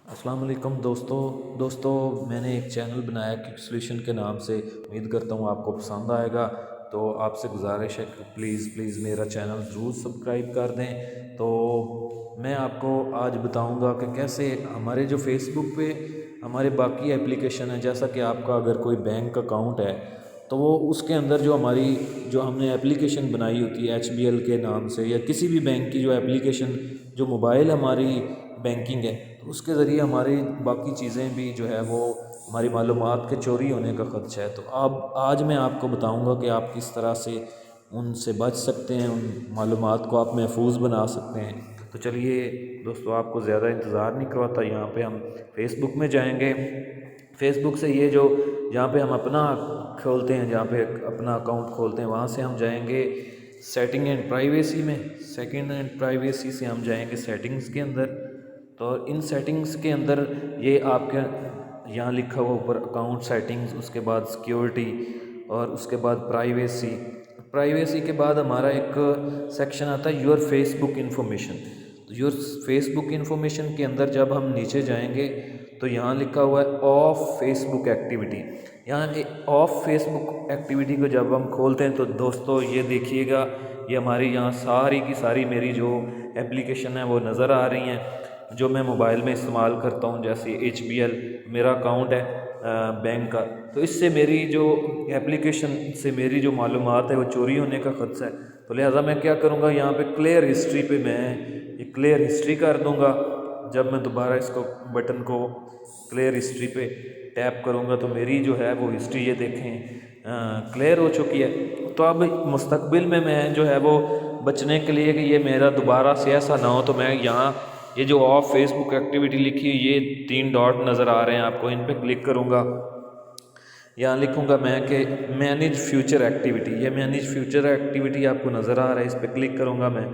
السلام علیکم دوستوں میں نے ایک چینل بنایا کک سلیوشن کے نام سے. امید کرتا ہوں آپ کو پسند آئے گا. تو آپ سے گزارش ہے کہ پلیز میرا چینل ضرور سبسکرائب کر دیں. تو میں آپ کو آج بتاؤں گا کہ کیسے ہمارے جو فیس بک پہ ہمارے باقی اپلیکیشن ہیں، جیسا کہ آپ کا اگر کوئی بینک اکاؤنٹ ہے تو وہ اس کے اندر جو ہم نے اپلیکیشن بنائی ہوتی ہے HBL کے نام سے، یا کسی بھی بینک کی جو اپلیکیشن جو موبائل ہماری بینکنگ ہے، تو اس کے ذریعے ہماری باقی چیزیں بھی جو ہے وہ ہماری معلومات کے چوری ہونے کا خدشہ ہے. تو آج میں آپ کو بتاؤں گا کہ آپ کس طرح سے ان سے بچ سکتے ہیں، ان معلومات کو آپ محفوظ بنا سکتے ہیں. تو چلیے دوستو، آپ کو زیادہ انتظار نہیں کرواتا. یہاں پہ ہم فیس بک میں جائیں گے. فیس بک سے جہاں پہ ہم اپنا کھولتے ہیں، جہاں پہ اپنا اکاؤنٹ کھولتے ہیں، وہاں سے ہم جائیں گے سیٹنگ اینڈ پرائیویسی میں. سیکنڈ اینڈ پرائیویسی سے ہم جائیں گے سیٹنگز کے اندر. تو ان سیٹنگز کے اندر یہ آپ کے یہاں لکھا ہوا اوپر اکاؤنٹ سیٹنگز، اس کے بعد سیکیورٹی، اور اس کے بعد پرائیویسی کے بعد ہمارا ایک سیکشن آتا ہے your Facebook information. Your Facebook information کے اندر جب ہم نیچے جائیں گے تو یہاں لکھا ہوا ہے آف فیس بک ایکٹیویٹی. یہاں آف فیس بک ایکٹیویٹی کو جب ہم کھولتے ہیں تو دوستو یہ دیکھیے گا، یہ ہماری یہاں ساری کی ساری میری جو اپلیکیشن ہیں وہ نظر آ رہی ہیں جو میں موبائل میں استعمال کرتا ہوں. جیسے HBL میرا اکاؤنٹ ہے بینک کا، تو اس سے میری جو اپلیکیشن سے میری جو معلومات ہے وہ چوری ہونے کا خدشہ ہے. تو لہٰذا میں کیا کروں گا، یہاں پہ کلیئر ہسٹری پہ میں یہ کلیئر ہسٹری کر دوں گا. جب میں دوبارہ اس کو بٹن کو کلیئر ہسٹری پہ ٹیپ کروں گا تو میری جو ہے وہ ہسٹری یہ دیکھیں کلیئر ہو چکی ہے. تو اب مستقبل میں جو ہے وہ بچنے کے لیے کہ یہ میرا دوبارہ سے ایسا نہ ہو، تو میں یہاں یہ جو آف فیس بک ایکٹیویٹی لکھی یہ 3 ڈاٹ نظر آ رہے ہیں آپ کو، ان پہ کلک کروں گا. یہاں لکھوں گا میں کہ مینیج فیوچر ایکٹیویٹی. یہ مینیج فیوچر ایکٹیویٹی آپ کو نظر آ رہا ہے، اس پہ کلک کروں گا میں.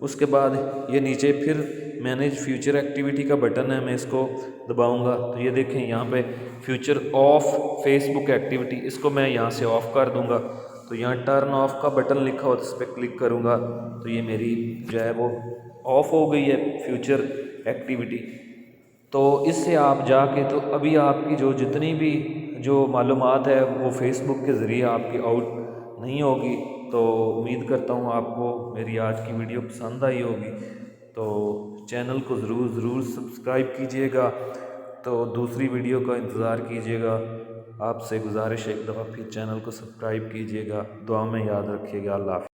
اس کے بعد یہ نیچے پھر مینیج فیوچر ایکٹیویٹی کا بٹن ہے، میں اس کو دباؤں گا تو یہ دیکھیں یہاں پہ future of Facebook activity, اس کو میں یہاں سے آف کر دوں گا. تو یہاں ٹرن آف کا بٹن لکھا ہو تو اس پہ کلک کروں گا تو یہ میری جو ہے وہ آف ہو گئی ہے فیوچر ایکٹیویٹی. تو اس سے آپ جا کے تو ابھی آپ کی جتنی بھی جو معلومات ہے وہ فیس بک کے ذریعے آپ کی آؤٹ نہیں ہوگی. تو امید کرتا ہوں آپ کو میری آج کی ویڈیو پسند آئی ہوگی. تو چینل کو ضرور سبسکرائب کیجئے گا. تو دوسری ویڈیو کا انتظار کیجئے گا. آپ سے گزارش ہے ایک دفعہ پھر چینل کو سبسکرائب کیجئے گا. دعا میں یاد رکھیے گا. اللہ حافظ.